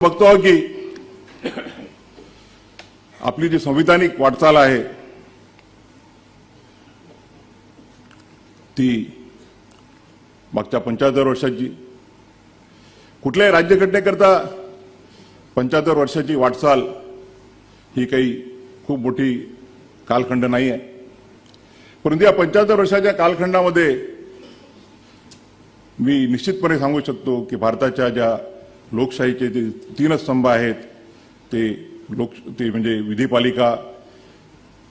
बघतो की आपली जी संविधानिक वाटचाल आहे ती मागच्या 75 वर्षाची कुठल्याही राज्यघटनेकरता 75 वर्षाची वाटचाल ही काही खूप मोठी कालखंड नाही आहे. परंतु या 75 वर्षाच्या कालखंडामध्ये मी निश्चितपणे सांगू शकतो की भारताच्या ज्या लोकशाहीचे जे 3 स्तंभ आहेत ते म्हणजे विधिपालिका,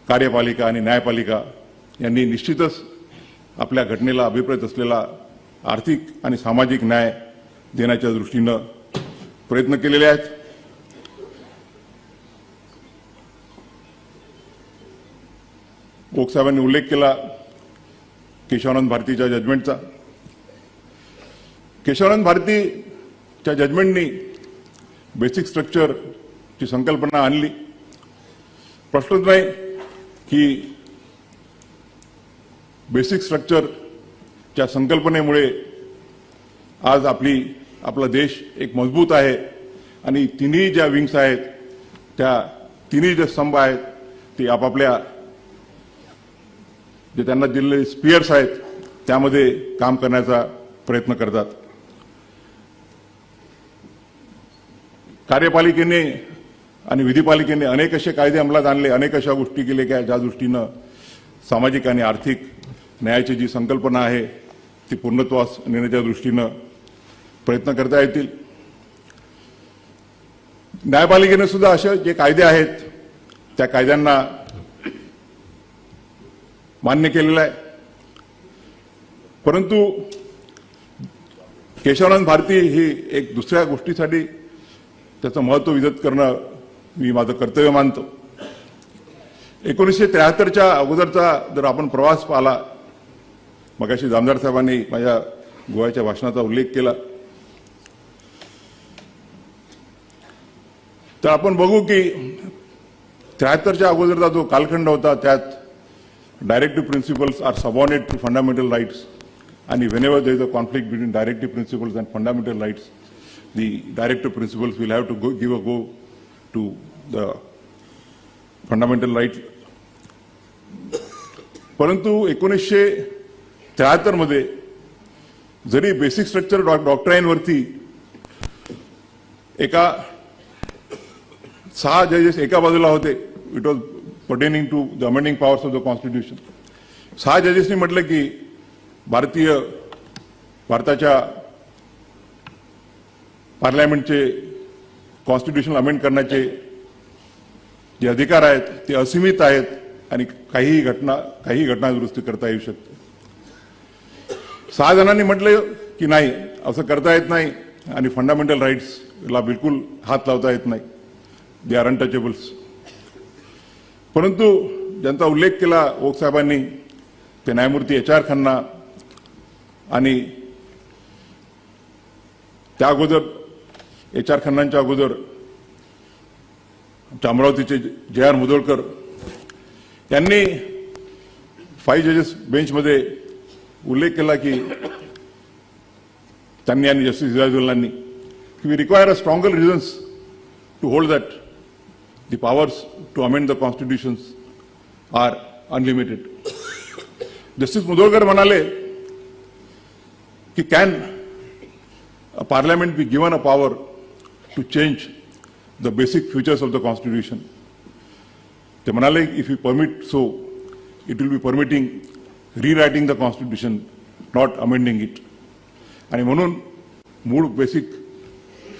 कार्यपालिका आणि न्यायपालिका यांनी निश्चितच आपल्या घटनेला अभिप्रेत असलेला आर्थिक आणि सामाजिक न्याय देण्याच्या दृष्टीने प्रयत्न केलेले आहेत. लोकसाहेबांनी उल्लेख केला केशवानंद भारतीच्या जजमेंटचा. केशवानंद भारतीच्या जजमेंटनी बेसिक स्ट्रक्चरची संकल्पना आणली. प्रश्नच नाही की बेसिक स्ट्रक्चरच्या संकल्पनेमुळे आज आपला देश एक मजबूत आहे आणि तिन्ही ज्या विंग्स आहेत त्या तिन्ही जे स्तंभ आहेत ते आपापल्या जे त्यांना दिलेले स्पियर्स आहेत त्यामध्ये काम करण्याचा प्रयत्न करतात. कार्यपालिकेने आणि विधिपालिकेने अनेक असे कायदे अंमलात आणले, अनेक अशा गोष्टी केल्या की ज्या दृष्टीनं सामाजिक आणि आर्थिक न्यायाची जी संकल्पना आहे ती पूर्णत्वास नेण्याच्या दृष्टीनं प्रयत्न करता येतील. न्यायपालिकेने सुद्धा असे जे कायदे आहेत त्या कायद्यांना मान्य केलेलं आहे. परंतु केशवानंद भारती ही एक दुसऱ्या गोष्टीसाठी त्याचं महत्त्व विजत करणं मी माझं कर्तव्य मानतो. 1973च्या अगोदरचा जर आपण प्रवास पाहिला, मगाशी जामदार साहेबांनी माझ्या गोव्याच्या भाषणाचा उल्लेख केला, तर आपण बघू की 73च्या अगोदरचा जो कालखंड होता त्यात directive principles are subordinate to fundamental rights आणि whenever there is a conflict between directive principles and fundamental rights, the directive principles will have to give a go to the fundamental rights. परंतु 1973 मध्ये जरी basic structure डॉक्ट्राईनवरती एका 6 जजेस एका बाजूला होते, it was pertaining to the amending powers of the constitution. 6 जजेसनी म्हटलं की भारताच्या पार्लमेंटचे कॉन्स्टिट्यूशन अमेंड करण्याचे जे अधिकार आहेत ते असीमित आहेत आणि काही घटना दुरुस्ती करता येऊ शकते. 6 जणांनी म्हटलं की नाही, असं करता येत नाही आणि फंडामेंटल राईट्सला बिलकुल हात लावता येत नाही, दे आर अनटचेबल्स. परंतु ज्यांचा उल्लेख केला ओक साहेबांनी ते न्यायमूर्ती HR खन्ना आणि त्या अगोदर HR खन्नांच्या अगोदर अमरावतीचे JR मुधोळकर यांनी 5 जजेस बेंचमध्ये उल्लेख केला की त्यांनी आणि जस्टिस हिदायतुल्लांनी की we require a stronger reasons to hold that the powers to amend the constitutions are unlimited. Justice Mudholkar म्हणाले की can a parliament be given a power to change the basic features of the constitution. ते म्हणाले if we permit so, it will be permitting rewriting the constitution, not amending it. आणि म्हणून मूळ basic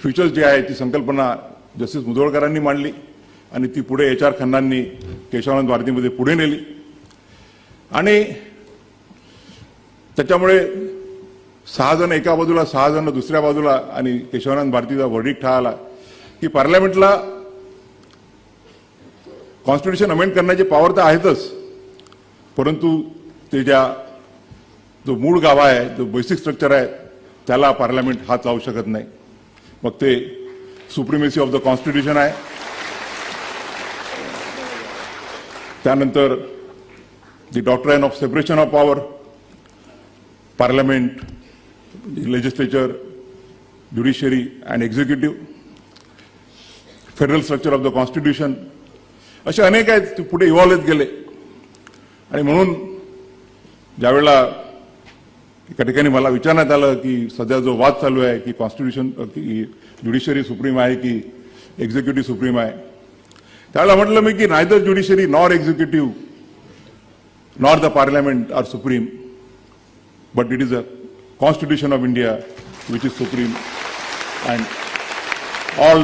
features जे आहे ती संकल्पना justice मुधोळकरांनी मांडली आणि ती पुढे HR खन्नांनी केशवानंद भारतीमध्ये पुढे नेली आणि त्याच्यामुळे 6 जण एका बाजूला, 6 जण दुसऱ्या बाजूला आणि केशवानंद भारतीचा वर्डिक्ट हा आला की पार्लमेंटला कॉन्स्टिट्यूशन अमेंड करण्याची पॉवर तर आहेतच, परंतु ते जो मूळ गाभा आहे, जो बेसिक स्ट्रक्चर आहे त्याला पार्लमेंट हात लावू शकत नाही. मग ते सुप्रिमेसी ऑफ द कॉन्स्टिट्यूशन आहे, त्यानंतर the doctrine of separation of power, parliament, legislature, judiciary and executive, federal structure of the constitution असे अनेक आहेत ते पुढे इव्हॉल्व होत गेले. आणि म्हणून ज्यावेळेला एका ठिकाणी मला विचारण्यात आलं की सध्या जो वाद चालू आहे की कॉन्स्टिट्यूशन की ज्युडिशरी सुप्रीम आहे की एक्झिक्युटिव्ह सुप्रीम आहे, त्यावेळेला म्हटलं मी की neither judiciary nor executive nor the parliament are supreme, but it is a constitution of India which is supreme, and all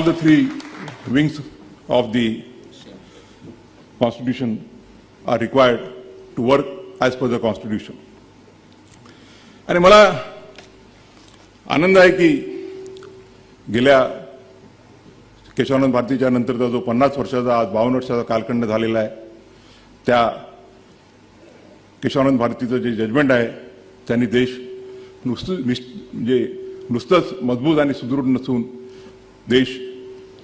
the three wings of the constitution are required to work as per the constitution. आणि मला आनंद आहे की गेल्या केशवानंद भारतीच्या नंतरचा जो 50 वर्षाचा आज 52 वर्षाचा कालखंड झालेला आहे, त्या केशवानंद भारतीचं जे जजमेंट आहे त्यांनी देश नुसतंच मजबूत आणि सुदृढ नसून देश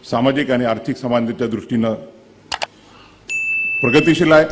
सामाजिक आणि आर्थिक समानतेच्या दृष्टीनं प्रगतिशील आहे.